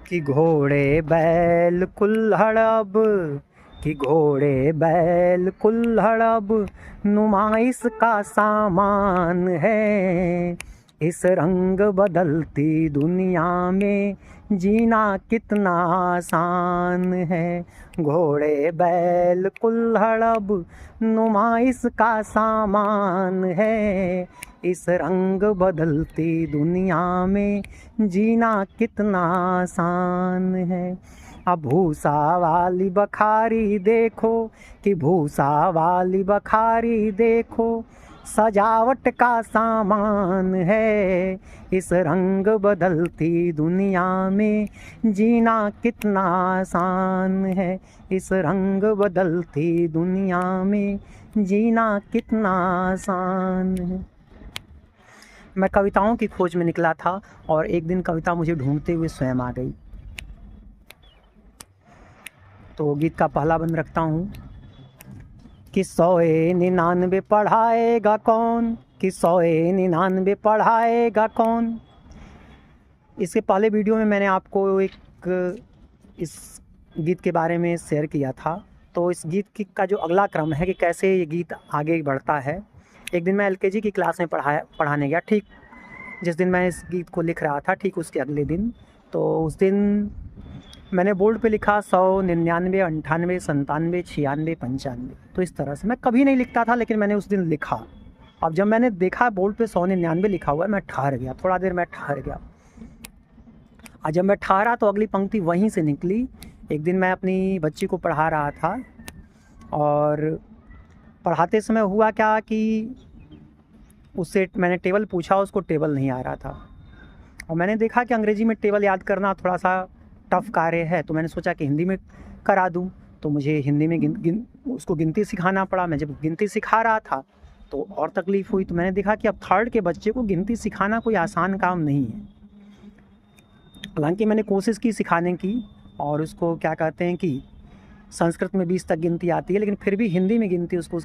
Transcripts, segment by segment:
कि घोड़े बैल कुल्हड़ अब, कि घोड़े बैल कुल्हड़ अब नुमाइश का सामान है। इस रंग बदलती दुनिया में जीना कितना आसान है। घोड़े बैल कुल्हड़ अब नुमाइश का सामान है। इस रंग बदलती दुनिया में जीना कितना आसान है। अब भूसा वाली बखारी देखो, कि भूसा वाली बखारी देखो सजावट का सामान है। इस रंग बदलती दुनिया में जीना कितना आसान है। इस रंग बदलती दुनिया में जीना कितना आसान है। मैं कविताओं की खोज में निकला था और एक दिन कविता मुझे ढूंढते हुए स्वयं आ गई। तो गीत का पहला बंद रखता हूँ कि 199 पढ़ाएगा कौन, कि 199 पढ़ाएगा कौन। इसके पहले वीडियो में मैंने आपको एक इस गीत के बारे में शेयर किया था। तो इस गीत का जो अगला क्रम है कि कैसे ये गीत आगे बढ़ता है। एक दिन मैं LKG की क्लास में पढ़ाने गया। ठीक जिस दिन मैं इस गीत को लिख रहा था, ठीक उसके अगले दिन, तो उस दिन मैंने बोर्ड पे लिखा 199, 98, 97, 96, 95। तो इस तरह से मैं कभी नहीं लिखता था, लेकिन मैंने उस दिन लिखा। अब जब मैंने देखा बोर्ड पे 199 लिखा हुआ है, मैं ठहर गया, थोड़ा देर मैं ठहर गया। और जब मैं ठहरा तो अगली पंक्ति वहीं से निकली। एक दिन मैं अपनी बच्ची को पढ़ा रहा था और पढ़ाते समय हुआ क्या कि उससे मैंने टेबल पूछा, उसको टेबल नहीं आ रहा था। और मैंने देखा कि अंग्रेजी में टेबल याद करना थोड़ा सा टफ कार्य है, तो मैंने सोचा कि हिंदी में करा दूं। तो मुझे हिंदी में उसको गिनती सिखाना पड़ा। मैं जब गिनती सिखा रहा था तो और तकलीफ़ हुई। तो मैंने देखा कि अब 3rd के बच्चे को गिनती सिखाना कोई आसान काम नहीं है। हालांकि मैंने कोशिश की सिखाने की, और उसको क्या कहते हैं कि संस्कृत में 20 तक गिनती आती है, लेकिन फिर भी हिंदी में गिनती उसको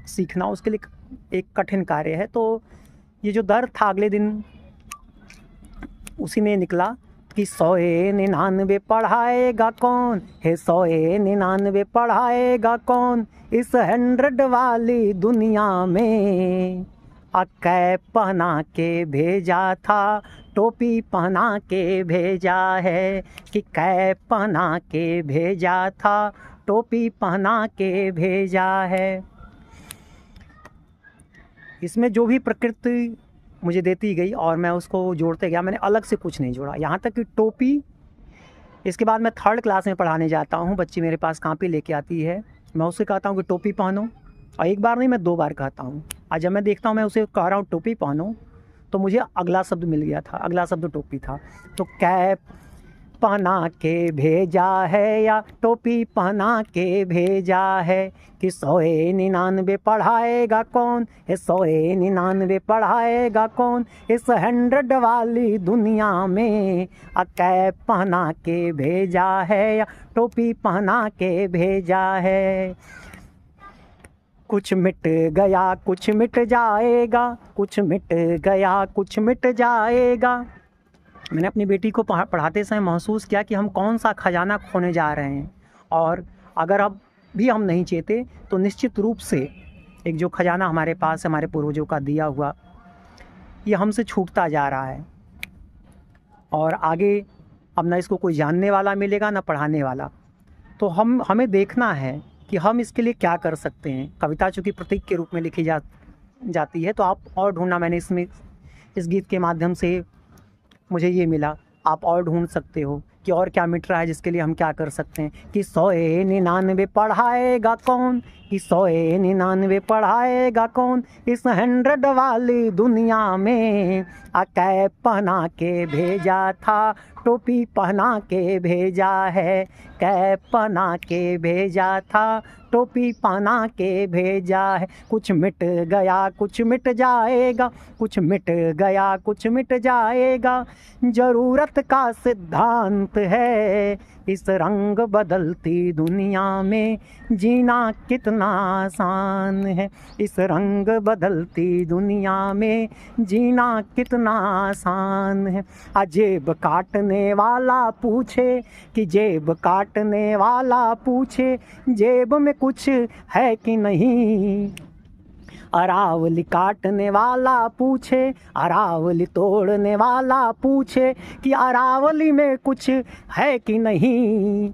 सीखना उसके लिए एक कठिन कार्य है। तो ये जो दर्द था अगले दिन उसी में निकला कि 199 पढ़ाएगा कौन है, 199 पढ़ाएगा कौन इस 100 वाली दुनिया में। कैप पहना के भेजा था, टोपी पहना के भेजा है, कि कैप पहना के भेजा था, टोपी पहना के भेजा है। इसमें जो भी प्रकृति मुझे देती गई और मैं उसको जोड़ते गया, मैंने अलग से कुछ नहीं जोड़ा। यहाँ तक कि टोपी, इसके बाद मैं 3rd क्लास में पढ़ाने जाता हूँ। बच्ची मेरे पास कॉपी लेके आती है, मैं उससे कहता हूँ कि टोपी पहनो, और एक बार नहीं मैं 2 बार कहता हूँ। आज जब मैं देखता हूँ मैं उसे कह रहा हूँ टोपी पहनो, तो मुझे अगला शब्द मिल गया था। अगला शब्द टोपी था। तो कैप पहना के भेजा है या टोपी पहना के भेजा है, कि 199 पढ़ाएगा कौन है, 199 पढ़ाएगा कौन इस 100 वाली दुनिया में। कैप पहना के भेजा है या टोपी पहना के भेजा है। कुछ मिट गया कुछ मिट जाएगा, कुछ मिट गया कुछ मिट जाएगा। मैंने अपनी बेटी को पढ़ाते समय महसूस किया कि हम कौन सा खजाना खोने जा रहे हैं, और अगर अब भी हम नहीं चेते तो निश्चित रूप से एक जो खजाना हमारे पास है, हमारे पूर्वजों का दिया हुआ, ये हमसे छूटता जा रहा है। और आगे अब ना इसको कोई जानने वाला मिलेगा ना पढ़ाने वाला। तो हमें देखना है कि हम इसके लिए क्या कर सकते हैं। कविता चूँकि प्रतीक के रूप में लिखी जाती है, तो आप और ढूंढना, मैंने इसमें इस गीत के माध्यम से मुझे ये मिला। आप और ढूंढ सकते हो कि और क्या मिट रहा है जिसके लिए हम क्या कर सकते हैं। कि 199 पढ़ाएगा कौन, कि 199 पढ़ाएगा कौन इस 100 वाली दुनिया में। कैप पहना के भेजा था, टोपी पहना के भेजा है, कैप पहना के भेजा था, टोपी पहना के भेजा है। कुछ मिट गया कुछ मिट जाएगा, कुछ मिट गया कुछ मिट जाएगा। ज़रूरत का सिद्धांत है इस रंग बदलती दुनिया में जीना कितना आसान है। इस रंग बदलती दुनिया में जीना कितना आसान है। जेब काटने वाला पूछे कि जेब काटने वाला पूछे जेब में कुछ है कि नहीं। अरावली काटने वाला पूछे, अरावली तोड़ने वाला पूछे कि अरावली में कुछ है कि नहीं।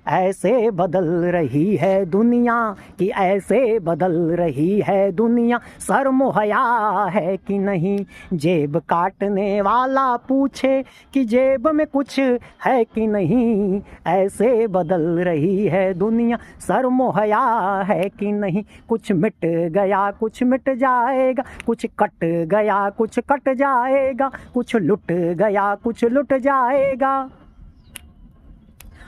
ऐसे बदल रही है दुनिया कि ऐसे बदल रही है दुनिया, सर मुहैया है कि नहीं। जेब काटने वाला पूछे कि जेब में कुछ है कि नहीं। ऐसे बदल रही है दुनिया, सर मुहैया है कि नहीं। कुछ मिट गया कुछ मिट जाएगा, कुछ कट गया कुछ कट जाएगा, कुछ लुट गया कुछ लुट जाएगा।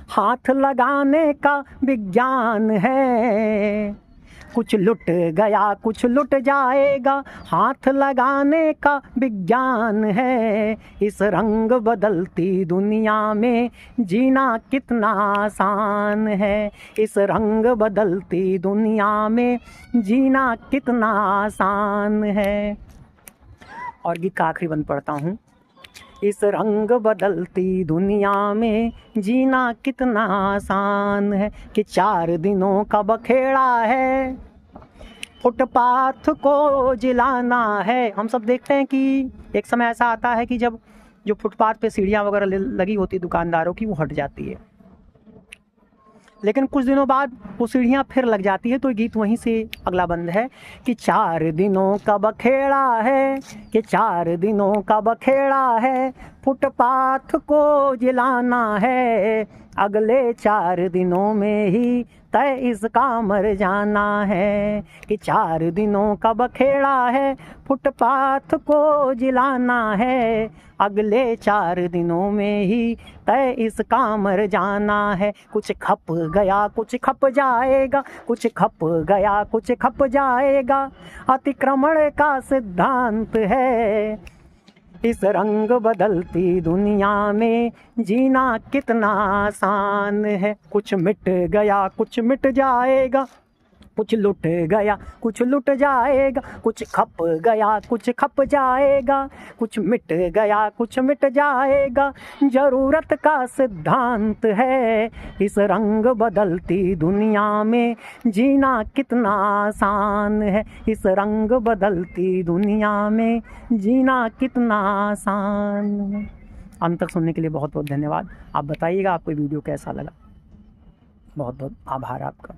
हाथ लगाने का विज्ञान है, कुछ लुट गया कुछ लुट जाएगा। हाथ लगाने का विज्ञान है। इस रंग बदलती दुनिया में जीना कितना आसान है। इस रंग बदलती दुनिया में जीना कितना आसान है। और गीत का आखिरी बंद पढ़ता हूँ। इस रंग बदलती दुनिया में जीना कितना आसान है कि 4 दिनों का बखेड़ा है, फुटपाथ को जिलाना है। हम सब देखते हैं कि एक समय ऐसा आता है कि जब जो फुटपाथ पे सीढ़ियाँ वगैरह लगी होती दुकानदारों की, वो हट जाती है, लेकिन कुछ दिनों बाद वो सीढ़ियाँ फिर लग जाती है। तो गीत वहीं से अगला बंद है कि 4 दिनों का बखेड़ा है, कि 4 दिनों का बखेड़ा है, फुटपाथ को जिलाना है। अगले 4 दिनों में ही तय इसका मर जाना है। कि 4 दिनों का बखेड़ा है, फुटपाथ को जिलाना है। अगले 4 दिनों में ही तय इसका मर जाना है। कुछ खप गया कुछ खप जाएगा, कुछ खप गया कुछ खप जाएगा। अतिक्रमण का सिद्धांत है। इस रंग बदलती दुनिया में जीना कितना आसान है। कुछ मिट गया कुछ मिट जाएगा, कुछ लुट गया कुछ लुट जाएगा। कुछ खप गया कुछ खप जाएगा, कुछ मिट गया कुछ मिट जाएगा। जरूरत का सिद्धांत है। इस रंग बदलती दुनिया में जीना कितना आसान है। इस रंग बदलती दुनिया में जीना कितना आसान है। अंत तक सुनने के लिए बहुत बहुत धन्यवाद। आप बताइएगा आपको वीडियो कैसा लगा। बहुत बहुत आभार आपका।